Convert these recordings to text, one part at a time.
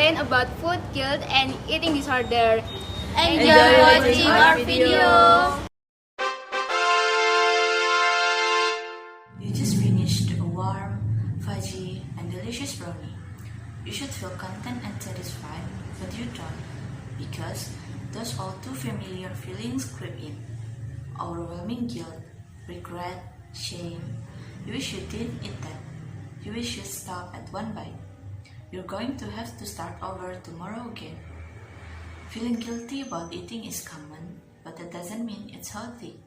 explain about food guilt and eating disorder. Enjoy watching our video! You just finished a warm, fudgy, and delicious brownie. You should feel content and satisfied, but you don't, because those all too familiar feelings creep in. Overwhelming guilt, regret, shame. You wish you didn't eat that. You wish you'd stop at one bite. You're going to have to start over tomorrow again. Feeling guilty about eating is common, but that doesn't mean it's healthy.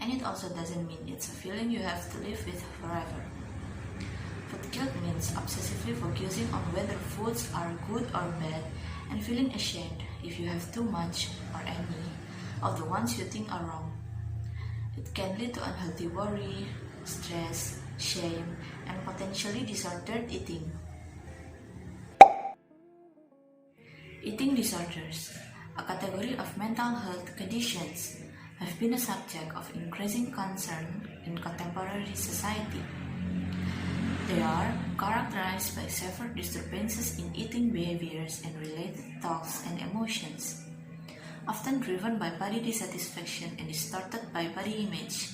And it also doesn't mean it's a feeling you have to live with forever. Food guilt means obsessively focusing on whether foods are good or bad and feeling ashamed if you have too much or any of the ones you think are wrong. It can lead to unhealthy worry, stress, shame, and potentially disordered eating. Eating disorders, a category of mental health conditions, have been a subject of increasing concern in contemporary society. They are characterized by severe disturbances in eating behaviors and related thoughts and emotions, often driven by body dissatisfaction and distorted by body image.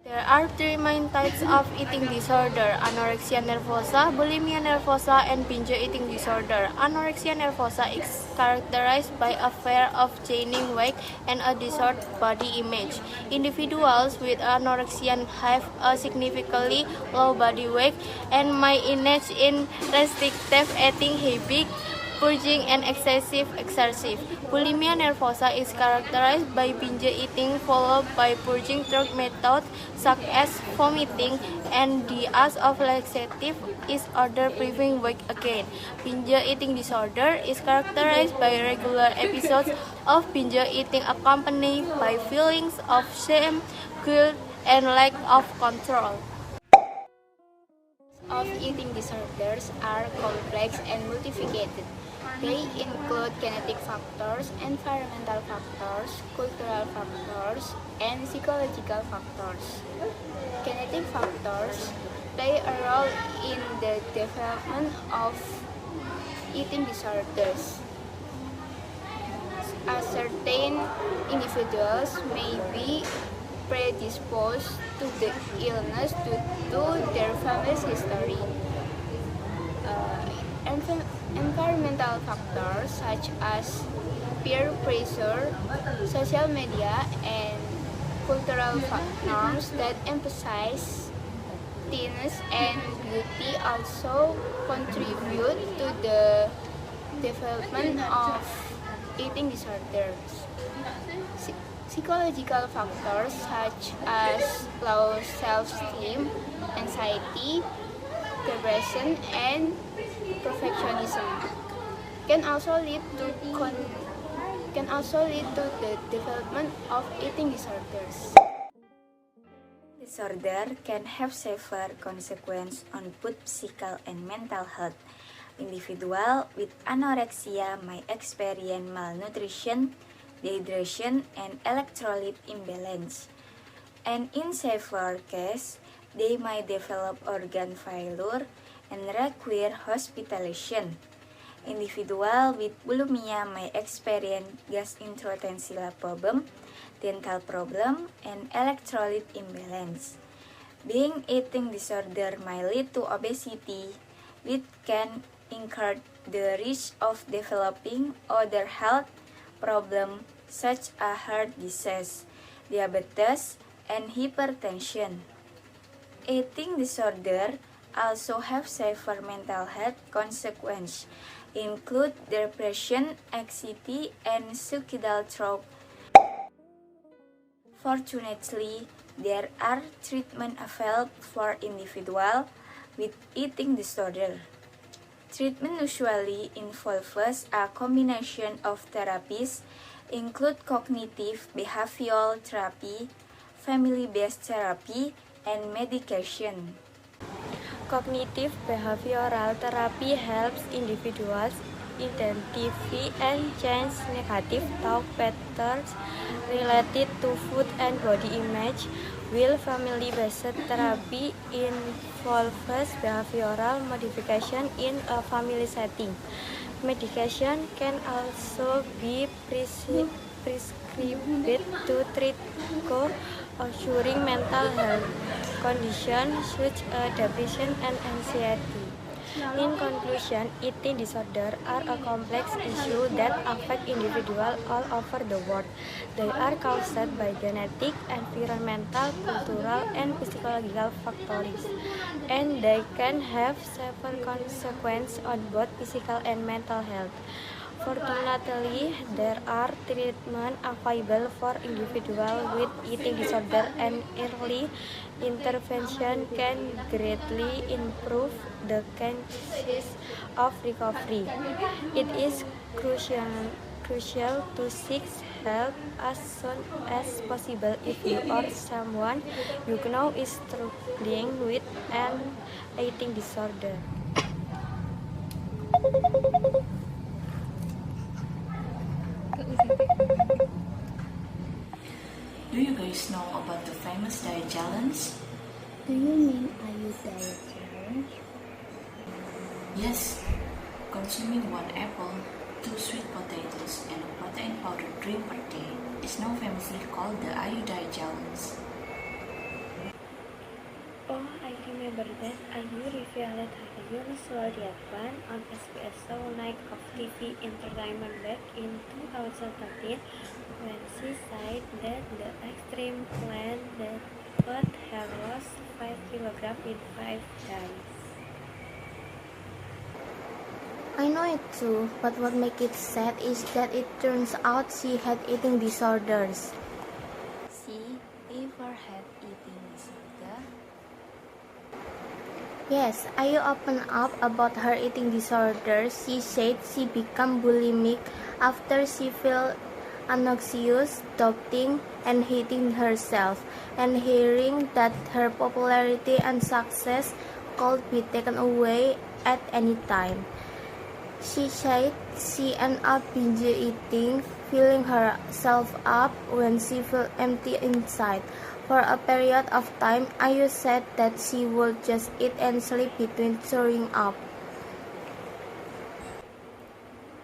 There are three main types of eating disorder: anorexia nervosa, bulimia nervosa, and binge eating disorder. Anorexia nervosa is characterized by a fear of gaining weight and a distorted body image. Individuals with anorexia have a significantly low body weight and may engage in restrictive eating habits, purging, and excessive exercise. Bulimia nervosa is characterized by binge eating followed by purging through methods such as vomiting, and the use of laxative is order preventing weight gain. Binge eating disorder is characterized by regular episodes of binge eating accompanied by feelings of shame, guilt, and lack of control. Of eating disorders are complex and multifaceted. They include genetic factors, environmental factors, cultural factors, and psychological factors. Genetic factors play a role in the development of eating disorders. Certain individuals may be predisposed to the illness due to their family's history. Environmental factors such as peer pressure, social media, and cultural norms that emphasize thinness and beauty also contribute to the development of eating disorders. Psychological factors such as low self-esteem, anxiety, depression, and perfectionism can also lead to the development of eating disorders. Disorder can have severe consequences on both physical and mental health. Individuals with anorexia may experience malnutrition, dehydration, and electrolyte imbalance. And in severe cases, they may develop organ failure and require hospitalization. Individuals with bulimia may experience gastrointestinal problem, dental problem, and electrolyte imbalance. Being eating disorder may lead to obesity, which can increase the risk of developing other health problems such as heart disease, diabetes, and hypertension. Eating disorder also have severe mental health consequences, include depression, anxiety, and suicidal thoughts. Fortunately, there are treatments available for individuals with eating disorder. Treatment usually involves a combination of therapies, include cognitive behavioral therapy, family-based therapy, and medication. Cognitive behavioral therapy helps individuals identify and change negative thought patterns related to food and body image, while family-based therapy involves behavioral modification in a family setting. Medication can also be prescribed to treat co-occurring mental health conditions such as depression and anxiety. In conclusion, eating disorders are a complex issue that affect individuals all over the world. They are caused by genetic, environmental, cultural, and physiological factors, and they can have several consequences on both physical and mental health. Fortunately, there are treatments available for individuals with eating disorder, and early intervention can greatly improve the chances of recovery. It is crucial to seek help as soon as possible if you or someone you know is struggling with an eating disorder. Do you guys know about the famous diet challenge? Do you mean Ayu Diet Challenge? Yes, consuming 1 apple, 2 sweet potatoes, and a protein powder drink per day is now famously called the Ayu Diet Challenge. Oh, I remember that Ayu revealed her unusual diet plan on SBS show Night of TV Entertainment back in 2013 when she said that the extreme plan that would have lost 5 kilograms in 5 days. I know it too, but what makes it sad is that it turns out she had eating disorders. She ever had eating disorder? Yes, Ayu opened up about her eating disorder. She said she became bulimic after she felt anxious, doubting, and hating herself, and hearing that her popularity and success could be taken away at any time. She said she ended up binge eating, filling herself up when she felt empty inside. For a period of time, Ayu said that she would just eat and sleep between throwing up.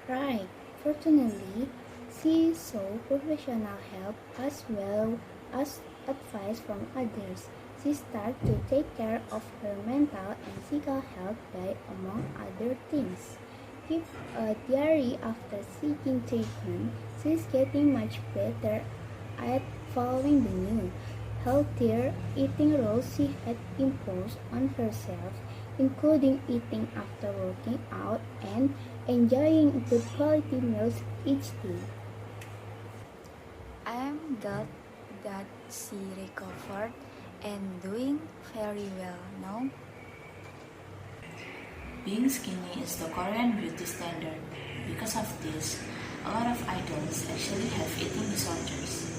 Right. Fortunately, she sought professional help as well as advice from others. She started to take care of her mental and physical health by, among other things, keep a diary after seeking treatment. She's getting much better at following the new, healthier eating rules she had imposed on herself, including eating after working out and enjoying good quality meals each day. I'm glad that she recovered and doing very well now. Being skinny is the Korean beauty standard. Because of this, a lot of idols actually have eating disorders.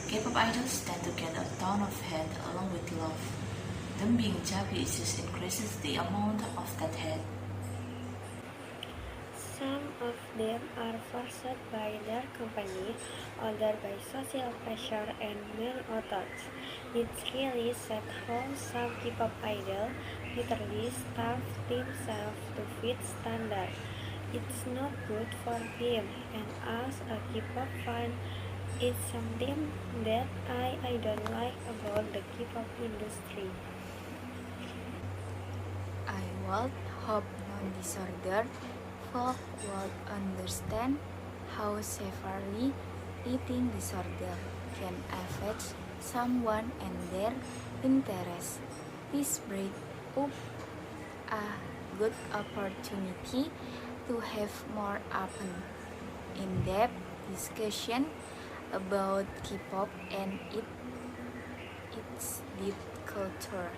K-pop idols tend to get a ton of head along with love. Them being chubby just increases the amount of that head. Some of them are forced by their company, others by social pressure and male authors. It's really sad how some K-pop idols literally starve themselves to fit standards. It's not good for them, and as a K-pop fan, it's something that I don't like about the K-pop industry. I would hope non-disordered folk would understand how severely eating disorder can affect someone and their interests. This brings up a good opportunity to have more open, in-depth discussion about K-pop and its deep culture.